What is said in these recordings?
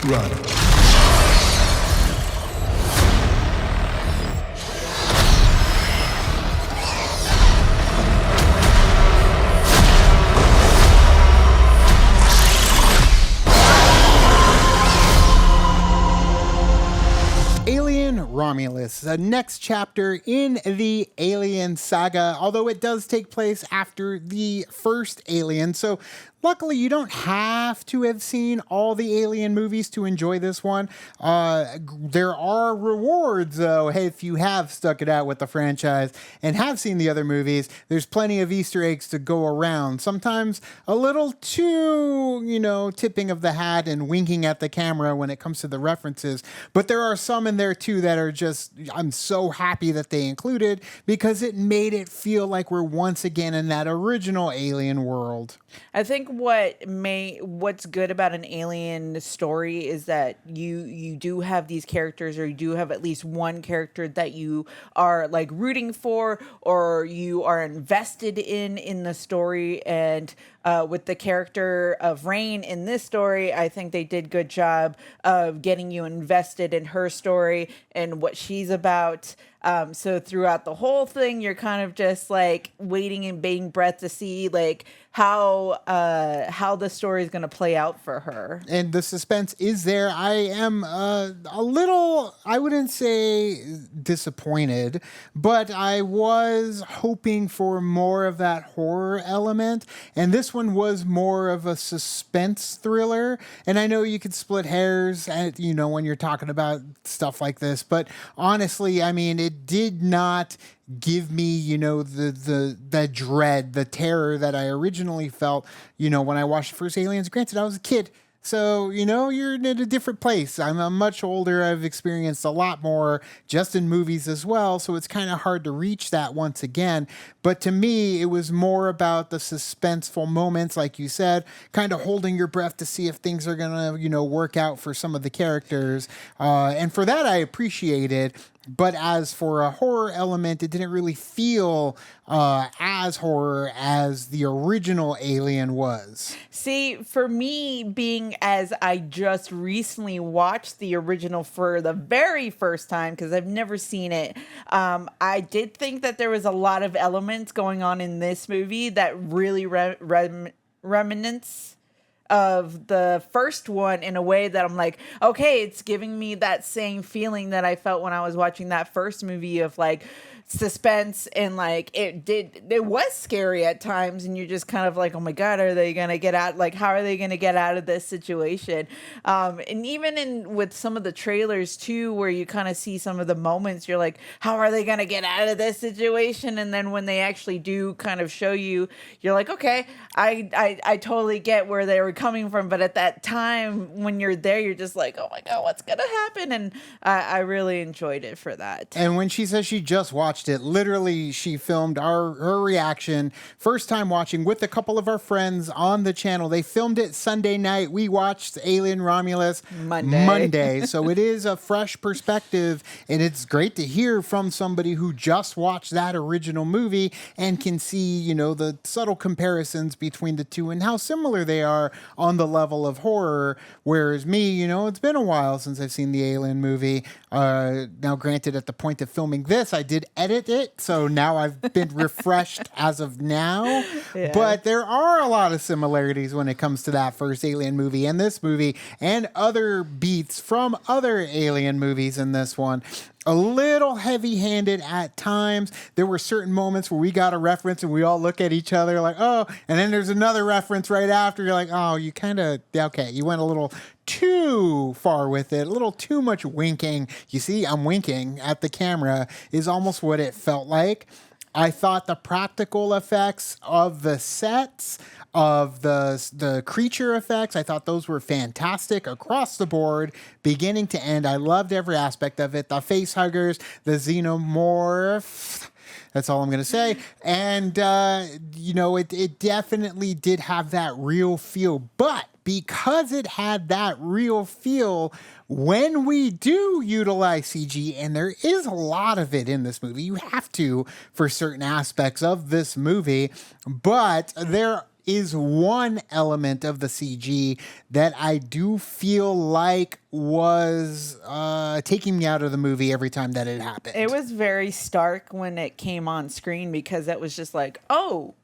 Run. Romulus, the next chapter in the Alien saga, although it does take place after the first Alien. So luckily, you don't have to have seen all the Alien movies to enjoy this one. There are rewards, though, if you have stuck it out with the franchise and have seen the other movies. There's plenty of Easter eggs to go around. Sometimes a little too, tipping of the hat and winking at the camera when it comes to the references. But there are some in there, too, that are just, I'm so happy that they included because it made it feel like we're once again in that original Alien world. I think what's good about an Alien story is that you do have these characters, or you do have at least one character that you are like rooting for, or you are invested in the story. And with the character of Rain in this story, I think they did good job of getting you invested in her story and what she's about. So throughout the whole thing, you're kind of just like waiting and bating breath to see like how the story is going to play out for her. And the suspense is there. I am a little, I wouldn't say disappointed, but I was hoping for more of that horror element. And this one was more of a suspense thriller. And I know you could split hairs, when you're talking about stuff like this. But honestly, I mean, it did not give me, the dread, the terror that I originally felt, when I watched the first Aliens. Granted, I was a kid. So, you're in a different place. I'm much older. I've experienced a lot more just in movies as well. So it's kind of hard to reach that once again. But to me, it was more about the suspenseful moments, like you said, kind of holding your breath to see if things are going to, work out for some of the characters. And for that, I appreciate it. But as for a horror element, it didn't really feel as horror as the original Alien was. See, for me, being as I just recently watched the original for the very first time, because I've never seen it, I did think that there was a lot of elements going on in this movie that really reminisce of the first one in a way that I'm like, okay, it's giving me that same feeling that I felt when I was watching that first movie of like suspense, and like it was scary at times, and you're just kind of like, oh my god, are they gonna get out, like how are they gonna get out of this situation? And even with some of the trailers too, where you kind of see some of the moments, you're like, how are they gonna get out of this situation? And then when they actually do kind of show you, you're like, okay, I totally get where they were coming from, but at that time when you're there, you're just like, oh my god, what's gonna happen? And I really enjoyed it for that. And when she says she just watched it, literally she filmed her reaction first time watching with a couple of our friends on the channel. They filmed it Sunday night. We watched Alien Romulus Monday. So it is a fresh perspective, and it's great to hear from somebody who just watched that original movie and can see, the subtle comparisons between the two and how similar they are on the level of horror. Whereas me, it's been a while since I've seen the Alien movie. Now, granted, at the point of filming this, I did edit it, so now I've been refreshed as of now. Yeah. But there are a lot of similarities when it comes to that first Alien movie and this movie, and other beats from other Alien movies in this one. A little heavy-handed at times. There were certain moments where we got a reference and we all look at each other like, oh, and then there's another reference right after. You're like, oh, you kind of, okay, you went a little too far with it, a little too much winking. You see, I'm winking at the camera is almost what it felt like. I thought the practical effects of the sets, of the creature effects, I thought those were fantastic across the board, beginning to end. I loved every aspect of it. The face huggers, the xenomorph. That's all I'm going to say. And, it definitely did have that real feel. But because it had that real feel, when we do utilize CG, and there is a lot of it in this movie, you have to for certain aspects of this movie, but there is one element of the CG that I do feel like was taking me out of the movie every time that it happened. It was very stark when it came on screen because it was just like, oh,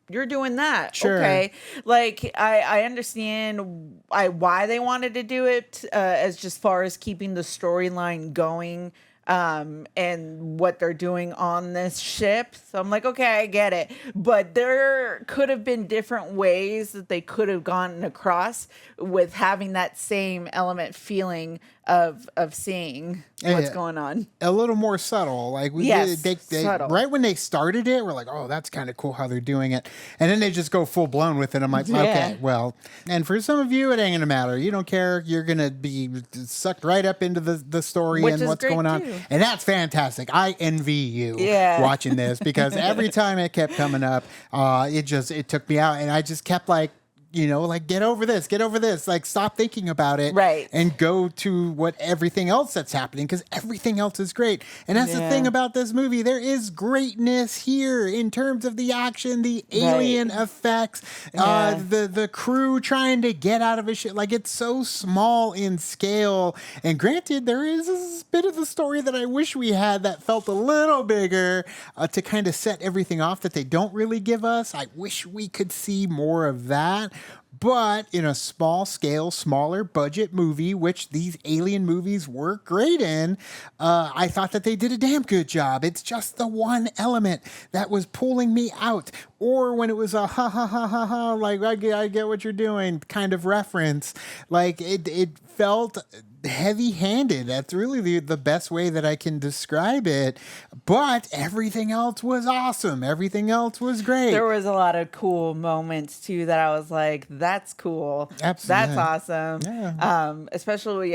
you're doing that. Sure. Okay. Like, I understand why they wanted to do it as just far as keeping the storyline going and what they're doing on this ship. So I'm like, okay, I get it. But there could have been different ways that they could have gone across with having that same element feeling of seeing what's going on. A little more subtle. Like subtle. Right when they started it, we're like, oh, that's kind of cool how they're doing it. And then they just go full blown with it. I'm like, okay, well, and for some of you, it ain't gonna matter. You don't care. You're gonna be sucked right up into the story and what's going on. Too. And that's fantastic. I envy you watching this because every time it kept coming up, it took me out, and I just kept like, like get over this, like stop thinking about it, right, and go to what everything else that's happening, because everything else is great. And that's the thing about this movie. There is greatness here in terms of the action, the alien effects, the crew trying to get out of a shit. Like, it's so small in scale. And granted, there is a bit of the story that I wish we had that felt a little bigger to kind of set everything off that they don't really give us. I wish we could see more of that. But in a small scale, smaller budget movie, which these alien movies were great in, I thought that they did a damn good job. It's just the one element that was pulling me out. Or when it was a ha ha ha ha ha, like I get what you're doing kind of reference. Like it felt heavy-handed. That's really the best way that I can describe it. But everything else was awesome. Everything else was great. There was a lot of cool moments too that I was like, that's cool. Absolutely. That's awesome. Yeah. Especially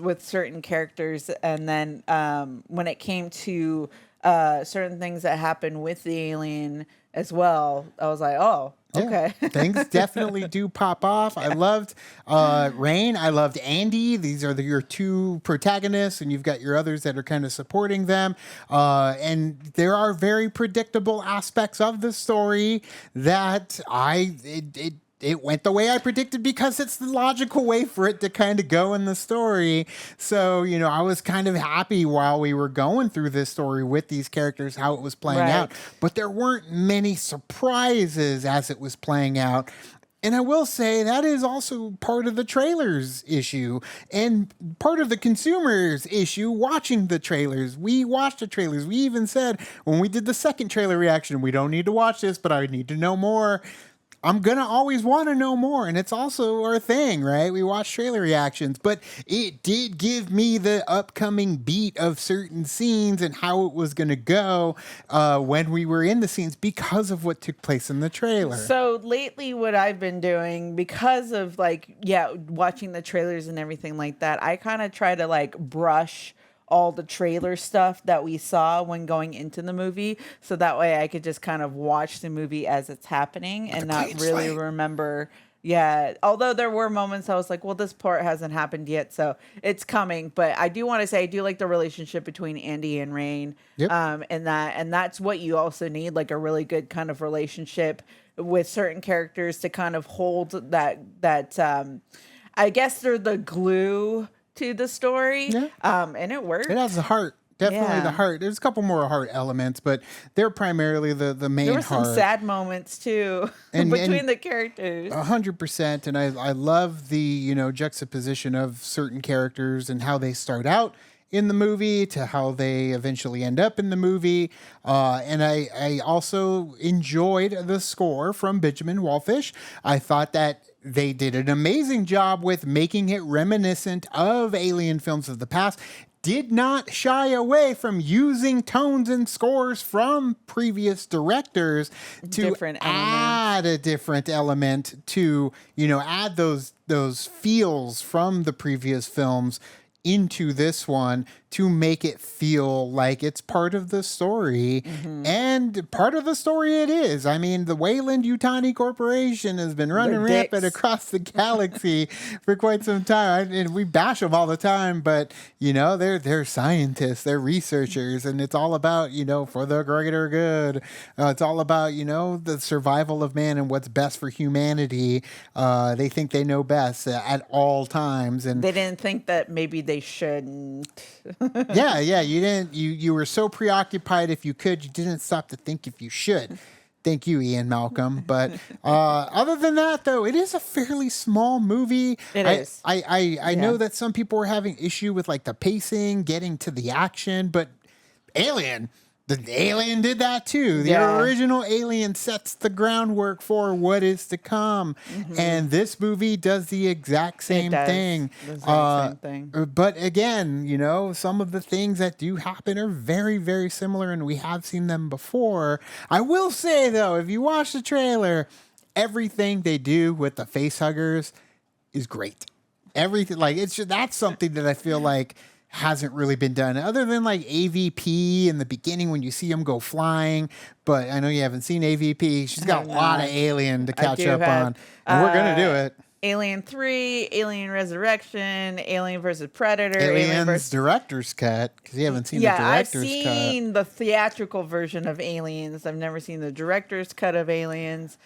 with certain characters. And then when it came to certain things that happened with the alien as well, I was like, oh, okay. Things definitely do pop off. I loved Rain. I loved Andy. These are your two protagonists, and you've got your others that are kind of supporting them. And there are very predictable aspects of the story that it went the way I predicted because it's the logical way for it to kind of go in the story. So, I was kind of happy while we were going through this story with these characters, how it was playing out. But there weren't many surprises as it was playing out. And I will say that is also part of the trailers issue and part of the consumers issue watching the trailers. We watched the trailers. We even said when we did the second trailer reaction, we don't need to watch this, but I need to know more. I'm going to always want to know more. And it's also our thing, right? We watch trailer reactions, but it did give me the upcoming beat of certain scenes and how it was going to go when we were in the scenes because of what took place in the trailer. So lately what I've been doing because of watching the trailers and everything like that, I kind of try to brush all the trailer stuff that we saw when going into the movie. So that way I could just kind of watch the movie as it's happening and not really remember. Yeah. Although there were moments I was like, well, this part hasn't happened yet, so it's coming. But I do want to say I do like the relationship between Andy and Rain. Yep. And that's what you also need, like a really good kind of relationship with certain characters to kind of hold that I guess they're the glue to the story, and it works. It has the heart, definitely the heart. There's a couple more heart elements, but they're primarily the main heart. There were some sad moments too between the characters. 100%, and I love the juxtaposition of certain characters and how they start out in the movie to how they eventually end up in the movie. And I also enjoyed the score from Benjamin Wallfish. I thought that they did an amazing job with making it reminiscent of alien films of the past. Did not shy away from using tones and scores from previous directors to add a different element to, add those feels from the previous films into this one to make it feel like it's part of the story. And part of the story it is. I mean, the Weyland-Yutani Corporation has been running rampant across the galaxy for quite some time. And we bash them all the time, but, you know, they're scientists, they're researchers, and it's all about, you know, for the greater good. It's all about, you know, the survival of man and what's best for humanity. They think they know best at all times. And they didn't think that maybe they shouldn't. yeah, you didn't. You were so preoccupied if you could, you didn't stop to think if you should. Thank you, Ian Malcolm. But other than that, though, it is a fairly small movie. It is. I know that some people were having issue with like the pacing, getting to the action, but the Alien did that too. The original Alien sets the groundwork for what is to come. And this movie does the exact same thing. But again, you know, some of the things that do happen are very, very similar, and we have seen them before. I will say, though, if you watch the trailer, everything they do with the face huggers is great. Everything, like, that's something that I feel like hasn't really been done other than like AVP in the beginning when you see him go flying. But I know you haven't seen AVP. She's got a lot of Alien to catch up on, and we're gonna do it. Alien 3, Alien Resurrection, Alien vs. Predator, Aliens director's cut, because you haven't seen the director's cut. I've seen the theatrical version of Aliens. I've never seen the director's cut of Aliens.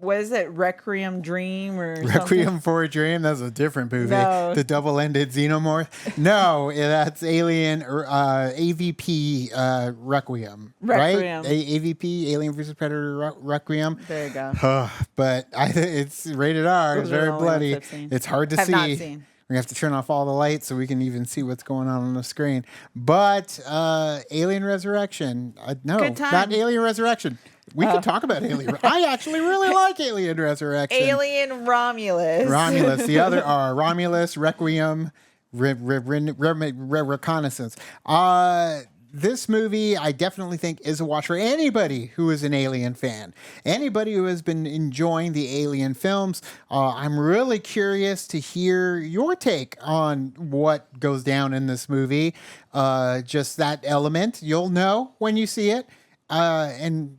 What is it? Requiem Dream or Requiem something? for a Dream? That's a different movie. No. The double-ended xenomorph? No, that's Alien AVP Requiem. Right? AVP, Alien vs. Predator Requiem. There you go. But it's rated R. It's very bloody. It's hard to see. Have not seen. We have to turn off all the lights so we can even see what's going on the screen. But Alien Resurrection. No, not Alien Resurrection. We can talk about Alien. I actually really like Alien Resurrection. Alien Romulus. Romulus, the other R. Romulus, Requiem, Reconnaissance. This movie, I definitely think, is a watch for anybody who is an Alien fan. Anybody who has been enjoying the Alien films. I'm really curious to hear your take on what goes down in this movie. Just that element. You'll know when you see it. I'm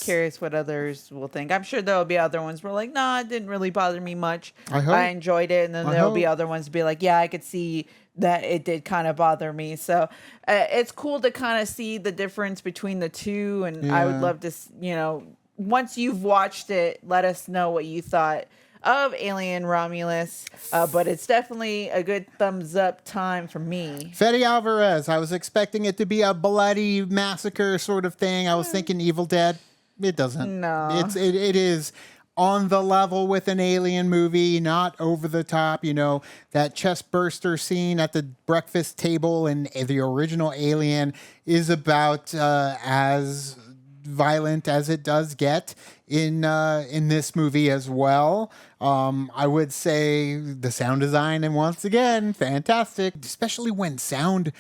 curious what others will think. I'm sure there'll be other ones where like, no, it didn't really bother me much. I enjoyed it. And then there'll be other ones be like, yeah, I could see that it did kind of bother me. So it's cool to kind of see the difference between the two. And I would love to, you know, once you've watched it, let us know what you thought of Alien Romulus, but it's definitely a good thumbs up time for me. Fede Álvarez, I was expecting it to be a bloody massacre sort of thing. I was thinking Evil Dead. It doesn't. No. It is on the level with an Alien movie, not over the top. You know, that chest burster scene at the breakfast table in the original Alien is about as violent as it does get in this movie as well. I would say the sound design, and once again, fantastic, especially when sound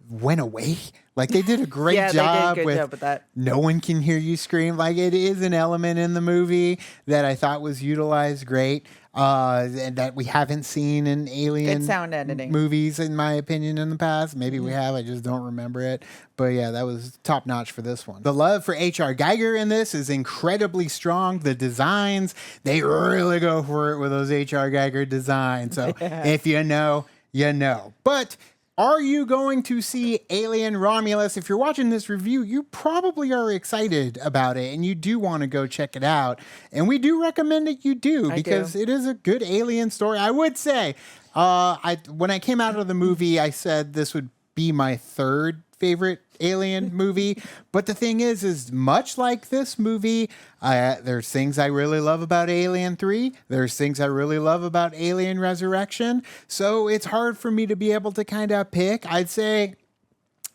went away. Like they did a great job with that. No one can hear you scream. Like it is an element in the movie that I thought was utilized great. And that we haven't seen in Alien sound editing movies, in my opinion, in the past. Maybe we have, I just don't remember it. But yeah, that was top notch for this one. The love for H.R. Geiger in this is incredibly strong. The designs, they really go for it with those H.R. Geiger designs. So if you know, you know. But are you going to see Alien Romulus? If you're watching this review, you probably are excited about it and you do want to go check it out. And we do recommend that you do because it is a good alien story. I would say, when I came out of the movie, I said this would be my third favorite Alien movie. But the thing is much like this movie, there's things I really love about Alien 3. There's things I really love about Alien Resurrection. So it's hard for me to be able to kind of pick. I'd say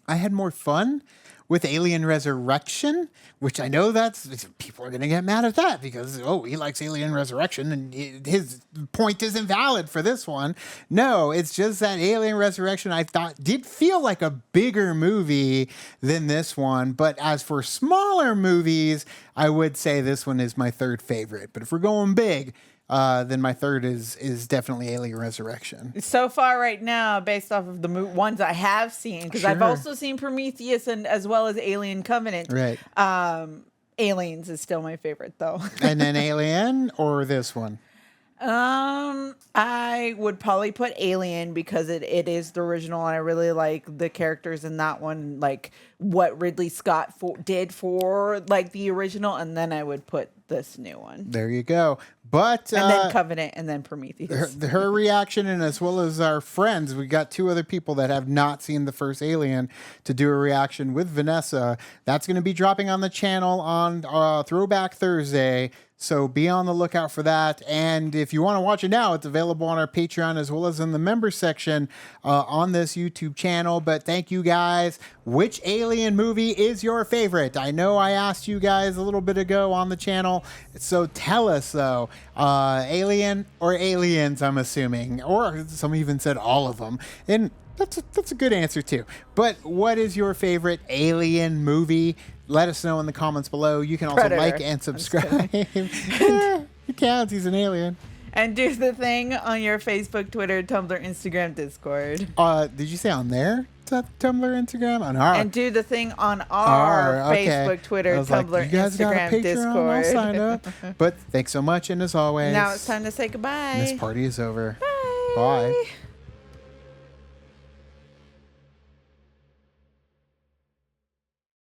I had more fun with Alien Resurrection, which I know that's people are going to get mad at that because, he likes Alien Resurrection and his point isn't valid for this one. No, it's just that Alien Resurrection I thought did feel like a bigger movie than this one. But as for smaller movies, I would say this one is my third favorite. But if we're going big, then my third is definitely Alien Resurrection. So far right now, based off of the ones I have seen, because I've Sure. also seen Prometheus and as well as Alien Covenant. Right. Aliens is still my favorite though. And then Alien or this one? I would probably put Alien because it is the original, and I really like the characters in that one, like what Ridley Scott did for like the original, and then I would put this new one. There you go. But And then Covenant, and then Prometheus. her reaction, and as well as our friends, we got two other people that have not seen the first Alien to do a reaction with Vanessa. That's going to be dropping on the channel on Throwback Thursday. So be on the lookout for that. And if you want to watch it now, it's available on our Patreon as well as in the member section on this YouTube channel. But thank you guys. Which Alien movie is your favorite? I know I asked you guys a little bit ago on the channel. So tell us, though, Alien or Aliens, I'm assuming. Or some even said all of them. And that's a good answer, too. But what is your favorite Alien movie? Let us know in the comments below. You can also Predator. like and subscribe. Yeah, it counts. He's an alien. And do the thing on your Facebook, Twitter, Tumblr, Instagram, Discord. Did you say on there? Tumblr, Instagram? On our. And do the thing on our okay. Facebook, Twitter, I was Tumblr, like, you guys got a Instagram, Patreon? Discord. I'll sign up. But thanks so much, and as always, Now it's time to say goodbye. this party is over. Bye. Bye.